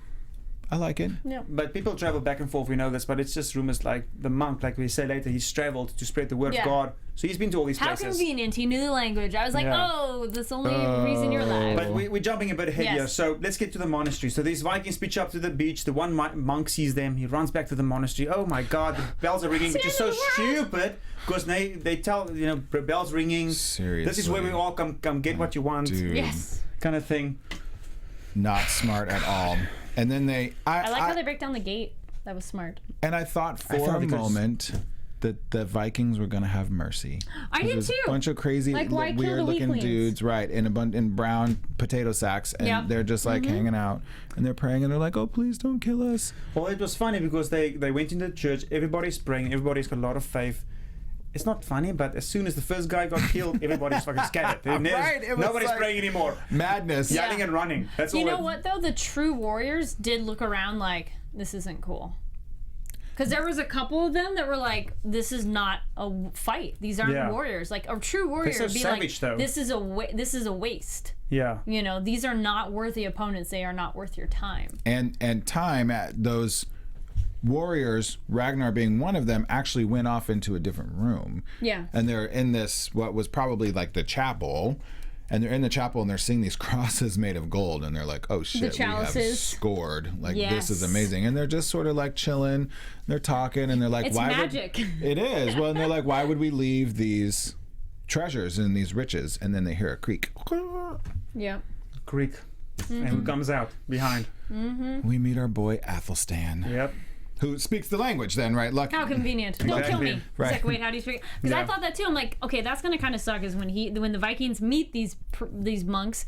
I like it. Yeah. But people travel back and forth, we know this, but it's just rumors. Like the monk, like we say later, he's traveled to spread the word Yeah. of God. So he's been to all these How places. convenient. He knew the language. I was like, Yeah. oh, that's the only reason you're alive. But we're jumping a bit ahead Yes. here, so let's get to the monastery. So these Vikings pitch up to the beach. The one monk sees them. He runs back to the monastery. Oh my God, the bells are ringing, which is so stupid because they tell bells ringing. Seriously. This is where we all come get what you want, Dude, Yes. kind of thing. not smart at all. And then I like how they break down the gate. That was smart. And I thought for thought a because- moment that the Vikings were gonna have mercy. I did There's too. a bunch of crazy, Like, why kill the weird-looking weaklings? dudes, right, in brown potato sacks, and Yep. they're just like hanging out, and they're praying, and they're like, "Oh, please don't kill us." Well, it was funny because they went into the church. Everybody's praying. Everybody's got a lot of faith. It's not funny, but as soon as the first guy got killed, everybody's fucking scattered. Right, it was Nobody's like- praying anymore. Madness. Yelling and running. That's all. You know what, though? The true warriors did look around like, this isn't cool. Because there was a couple of them that were like, this is not a fight. These aren't Yeah. warriors. Like, a true warrior so would be savage, like, though. this is a waste. Yeah. You know, these are not worthy opponents. They are not worth your time. And time at those warriors, Ragnar being one of them, actually went off into a different room. Yeah. And they're in this, what was probably like the chapel, and they're in the chapel and they're seeing these crosses made of gold, and they're like, oh shit, we have chalices. scored. Like, this is Yes. amazing. And they're just sort of like chilling, they're talking, and they're like, It's why magic. would it is. Well, and they're like, why would we leave these treasures and these riches? And then they hear a creak. Yeah. Greek. And who comes out behind? We meet our boy Athelstan. Yep. Who speaks the language then, right? Lucky. How convenient. Don't kill me. Right. It's like, wait, how do you speak? Because I Yeah. thought that too. I'm like, okay, that's gonna kind of suck. Is when the Vikings meet these monks,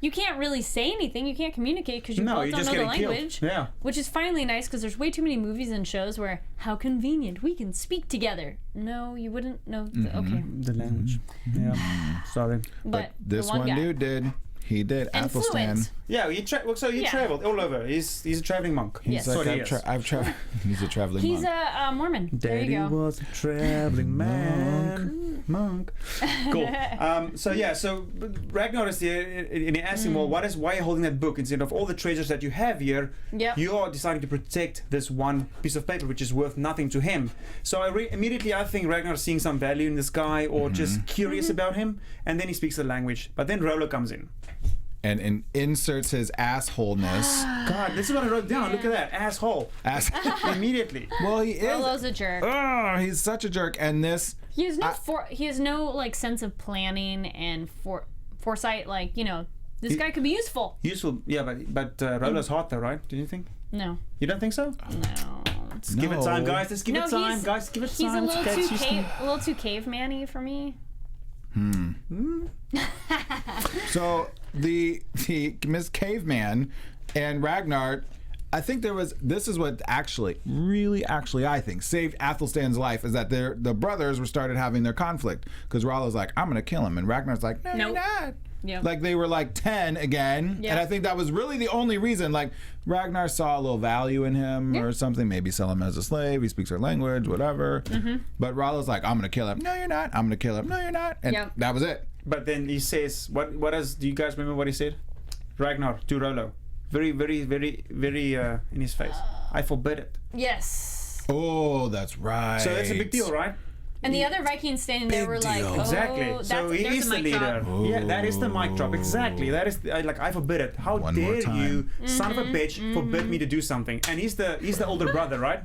you can't really say anything. You can't communicate because you No, both you're don't just know the getting killed. language. Yeah. Which is finally nice because there's way too many movies and shows where how convenient we can speak together. No, you wouldn't know. Okay, The language. Yeah. Sorry. but This the one guy. dude did. He did. And Athelstan. fluent. Yeah, he Yeah. traveled all over. He's a traveling monk. Yes. He's like, That's what he I've is. traveled. He's a traveling He's monk. a Mormon. There you go. was a traveling man. Monk. Cool. So Ragnar is there, and he asks him, well, why are you holding that book? Instead of all the treasures that you have here, Yep. you are deciding to protect this one piece of paper, which is worth nothing to him. So immediately I think Ragnar's seeing some value in this guy, or just curious about him, and then he speaks the language. But then Rollo comes in. and inserts his assholeness. God, this is what I wrote down. Look at that. Asshole. Immediately. Well, he is. Rollo's a jerk. Oh, he's such a jerk. And this. He has no like sense of planning and foresight. Like, you know, this guy could be useful. Useful, yeah, but Rollo's hot though, right? Do you think? No. You don't think so? No. months. Give it time, guys. Let's give No, it time, he's- guys. Give it He's time. a little Okay, too she's- a little too caveman-y for me. So the Miss Caveman and Ragnar, I think this is what actually I think saved Athelstan's life, is that the brothers were started having their conflict because Rollo's like, I'm gonna kill him, and Ragnar's like, no, Nope. you're not. Yep. Like they were like 10 again, Yep. and I think that was really the only reason. Like Ragnar saw a little value in him or something, maybe sell him as a slave. He speaks our language, whatever. But Rollo's like, I'm gonna kill him. No, you're not. I'm gonna kill him. No, you're not. And Yep. that was it. But then he says, do you guys remember what he said? Ragnar to Rollo. Very, very, very, very in his face. I forbid it. Yes. Oh, that's right. So that's a big deal, right? And the other Vikings standing there were like, deal. oh, Exactly. So he there's is a the mic leader. drop. Yeah, that is the mic drop. Exactly. That is like, I forbid it. How One more dare time. you, son of a bitch, forbid me to do something? And he's the older brother, right?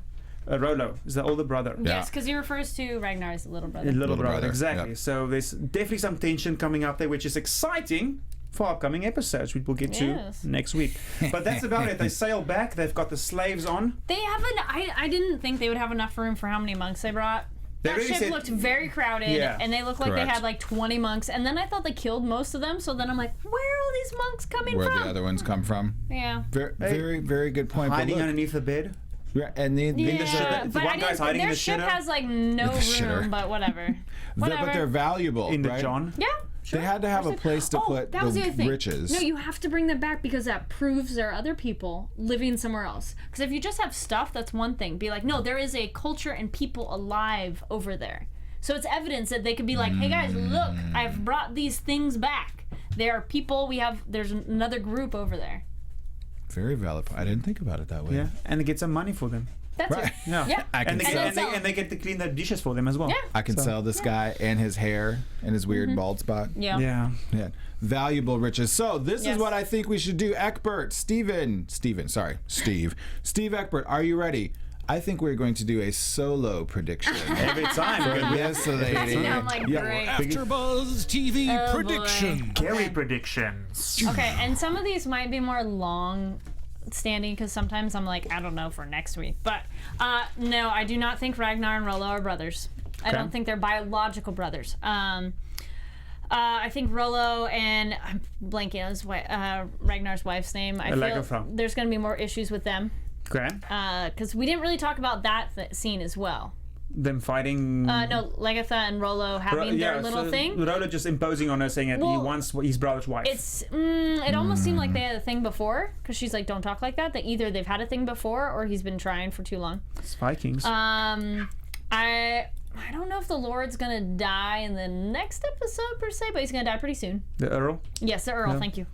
Rollo is the older brother. Yes, because he refers to Ragnar as little brother. Little brother. brother, Exactly. yep. So there's definitely some tension coming up there, which is exciting for upcoming episodes, which we'll get to Yes. next week. But that's about it. They sail back. They've got the slaves on. They haven't. I didn't think they would have enough room for how many monks they brought. They That really ship said- looked very crowded, Yeah. and they looked like Correct. they had like 20 monks. And then I thought they killed most of them. So then I'm like, where are all these monks coming Where from? the other ones come from. Yeah. Very, very, very good point. But Hiding look, underneath the bed. and the Yeah, shitter. but One I guy's didn't. hiding in Their the ship shitter. has like no The shitter. room, but whatever. Whatever. but they're valuable. In the right? John. Yeah. They had to have a place to put that was the other thing. riches. No, you have to bring them back because that proves there are other people living somewhere else. Because if you just have stuff, that's one thing. Be like, no, there is a culture and people alive over there. So it's evidence that they could be like, hey guys, look, I've brought these things back. There are people. There's another group over there. Very valid. I didn't think about it that way. Yeah, and they get some money for them. That's Right. it. Yeah, Yeah. I can and they, sell- get, and they get to clean the dishes for them as well. Yeah. I can sell this guy and his hair and his weird bald spot. Yeah. Yeah. Yeah. Valuable riches. So this Yes. is what I think we should do. Steve Eckbert, are you ready? I think we're going to do a solo prediction. Every time. For Good. this lady. Sound like great. AfterBuzz TV Oh, boy. prediction. Carry predictions. Okay, and some of these might be more long standing because sometimes I'm like, I don't know for next week. But no, I do not think Ragnar and Rollo are brothers. I don't think they're biological brothers. I think Rollo and I'm blanking on his Ragnar's wife's name. I feel Lagerthaand. there's going to be more issues with them Okay. because we didn't really talk about that scene as well. Them fighting. No, Lagertha and Rollo having their little thing. Rollo just imposing on her, saying that he Well, wants his brother's wife. It's it almost seemed like they had a thing before because she's like, don't talk like that. That either they've had a thing before or he's been trying for too long. It's Vikings. I don't know if the Lord's gonna die in the next episode per se, but he's gonna die pretty soon. the Earl. Yes, the Earl. Thank you.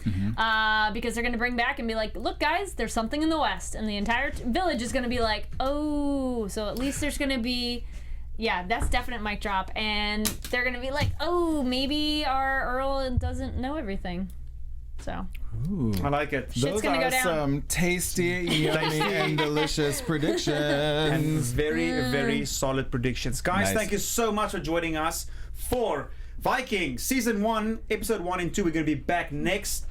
Because they're gonna bring back and be like, look, guys, there's something in the west, and the entire village is gonna be like, oh, so at least there's gonna be. Yeah, that's definite mic drop, and they're gonna be like, "Oh, maybe our Earl doesn't know everything." So I like it. Shit's Those gonna are go down. some tasty, yummy, and delicious And predictions. very, very solid predictions. Guys, Nice. thank you so much for joining us for Vikings Season 1, Episode 1 and 2. We're going to be back next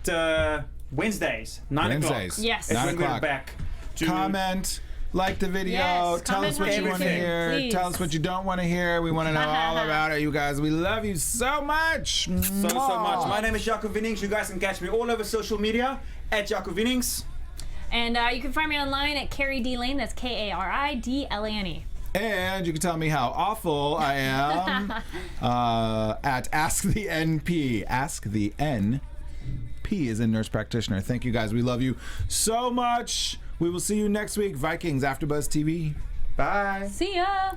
Wednesdays, 9 Wednesdays. o'clock. Yes. It's 9 when we're o'clock. back to Comment, like the video, Yes, tell us comment what on you want to everything, hear, please. tell us what you don't want to hear. We want to know all about it, you guys. We love you so much. so much. My name is Jaco Vennings. You guys can catch me all over social media at Jaco Vennings. And you can find me online at Kari D Lane. That's KARIDLANE. And you can tell me how awful I am at Ask the NP. Ask the NP is in Nurse Practitioner. Thank you guys. We love you so much. We will see you next week. Vikings AfterBuzz TV. Bye. See ya.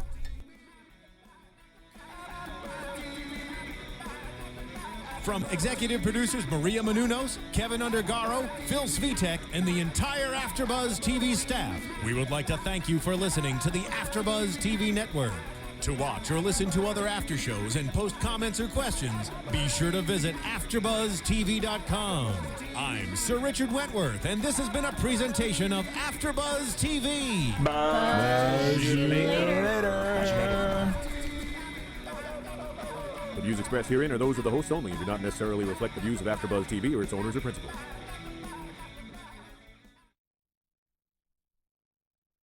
From executive producers Maria Menounos, Kevin Undergaro, Phil Svitek, and the entire AfterBuzz TV staff, we would like to thank you for listening to the AfterBuzz TV network. To watch or listen to other after shows and post comments or questions, be sure to visit AfterBuzzTV.com. I'm Sir Richard Wentworth, and this has been a presentation of AfterBuzz TV. Bye. See you later. The views expressed herein are those of the hosts only and do not necessarily reflect the views of AfterBuzz TV or its owners or principals.